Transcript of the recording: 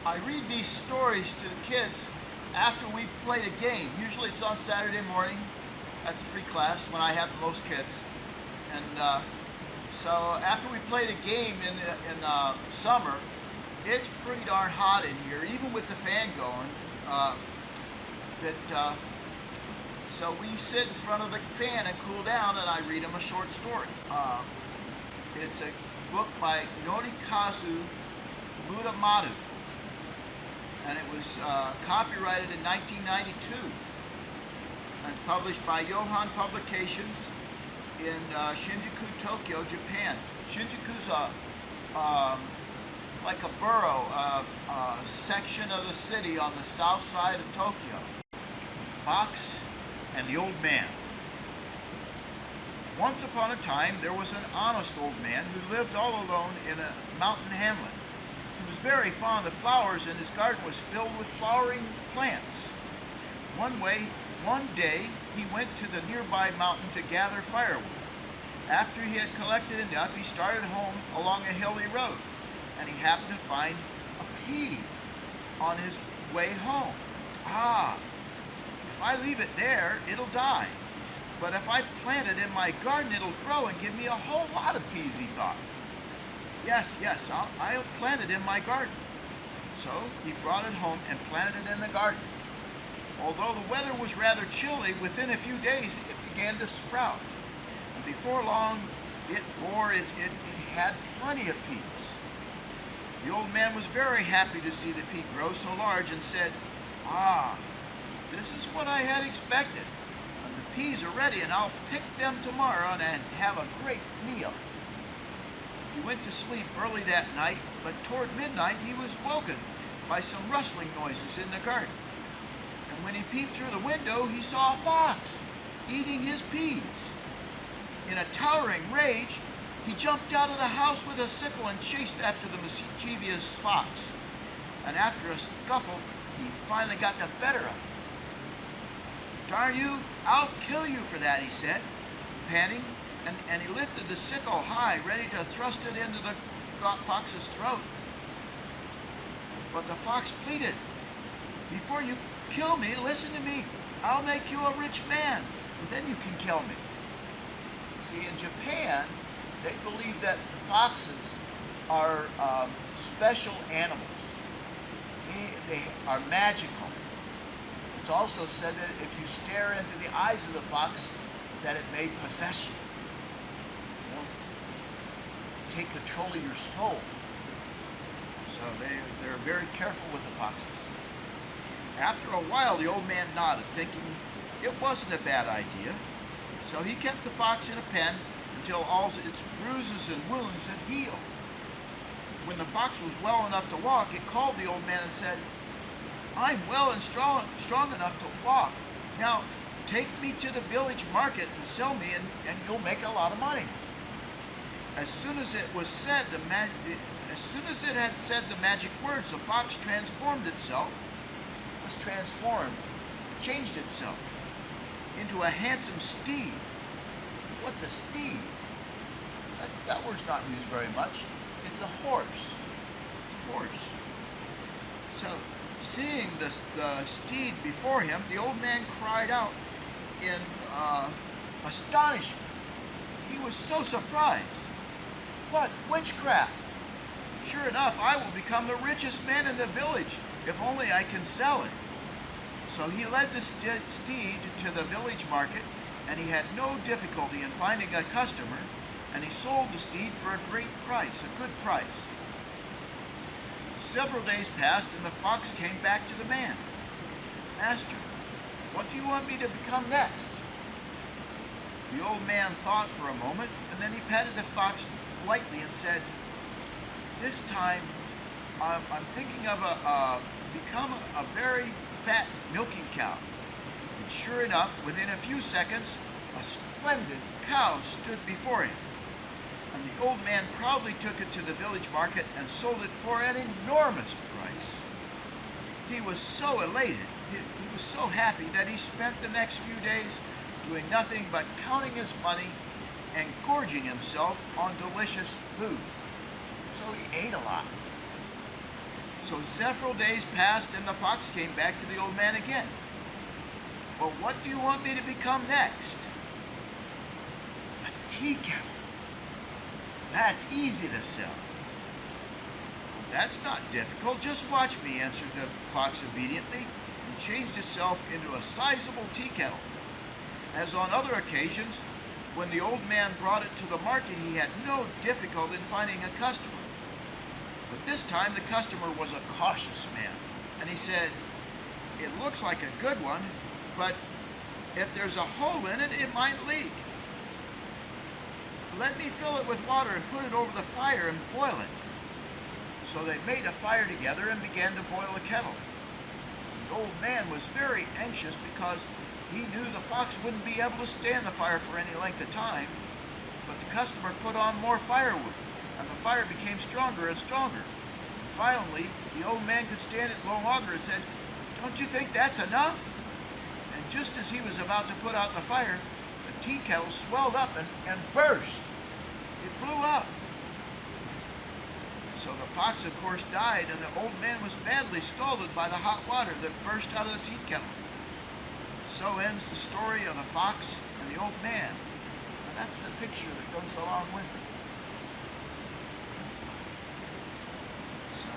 I read these stories to the kids after we played a game. Usually it's on Saturday morning at the free class when I have the most kids. And so after we played a game in summer, it's pretty darn hot in here, even with the fan going. So we sit in front of the fan and cool down, and I read them a short story. It's a book by Norikazu Muramura, and it was copyrighted in 1992. And it's published by Yohan Publications in Shinjuku, Tokyo, Japan. Shinjuku's like a borough, a section of the city on the south side of Tokyo. The Fox and the Old Man. Once upon a time, there was an honest old man who lived all alone in a mountain hamlet. He was very fond of flowers, and his garden was filled with flowering plants. One day, he went to the nearby mountain to gather firewood. After he had collected enough, he started home along a hilly road, and he happened to find a pea on his way home. If I leave it there, it'll die. But if I plant it in my garden, it'll grow and give me a whole lot of peas, he thought. Yes, I'll plant it in my garden. So he brought it home and planted it in the garden. Although the weather was rather chilly, within a few days it began to sprout. And before long, it had plenty of peas. The old man was very happy to see the pea grow so large and said, this is what I had expected. And the peas are ready, and I'll pick them tomorrow and have a great meal. He went to sleep early that night, but toward midnight he was woken by some rustling noises in the garden. And when he peeped through the window, he saw a fox eating his peas. In a towering rage, he jumped out of the house with a sickle and chased after the mischievous fox. And after a scuffle, he finally got the better of him. Darn you, I'll kill you for that, he said, panting, and he lifted the sickle high, ready to thrust it into the fox's throat. But the fox pleaded, before you kill me, listen to me. I'll make you a rich man, and then you can kill me. See, in Japan, they believe that the foxes are special animals. They are magical. It's also said that if you stare into the eyes of the fox, that it may possess you. Take control of your soul. So they're very careful with the foxes. After a while, the old man nodded, thinking it wasn't a bad idea. So he kept the fox in a pen until all its bruises and wounds had healed. When the fox was well enough to walk, it called the old man and said, I'm well and strong enough to walk. Now, take me to the village market and sell me, and you'll make a lot of money. As soon as it had said the magic words, the fox changed itself into a handsome steed. What's a steed? That word's not used very much. It's a horse. It's a horse. So, seeing the steed before him, the old man cried out in astonishment. He was so surprised. What? Witchcraft! Sure enough, I will become the richest man in the village if only I can sell it. So he led the steed to the village market, and he had no difficulty in finding a customer, and he sold the steed for a great price, a good price. Several days passed, and the fox came back to the man. Master, what do you want me to become next? The old man thought for a moment, and then he patted the fox lightly and said, this time I'm thinking of become a very fat milking cow. And sure enough, within a few seconds, a splendid cow stood before him. And the old man proudly took it to the village market and sold it for an enormous price. He was so elated, he was so happy that he spent the next few days doing nothing but counting his money and gorging himself on delicious food. So he ate a lot. So several days passed, and the fox came back to the old man again. "Well, what do you want me to become next?" "A tea kettle. That's easy to sell." "That's not difficult. Just watch me," answered the fox obediently, and changed himself into a sizable tea kettle. As on other occasions, when the old man brought it to the market, he had no difficulty in finding a customer. But this time the customer was a cautious man, and he said, "It looks like a good one, but if there's a hole in it, it might leak. Let me fill it with water and put it over the fire and boil it." So they made a fire together and began to boil the kettle. The old man was very anxious because he knew the fox wouldn't be able to stand the fire for any length of time. But the customer put on more firewood, and the fire became stronger and stronger. Finally, the old man could stand it no longer and said, "Don't you think that's enough?" And just as he was about to put out the fire, the tea kettle swelled up and burst. It blew up. So the fox, of course, died, and the old man was badly scalded by the hot water that burst out of the tea kettle. So ends the story of the fox and the old man. And that's the picture that goes along with it.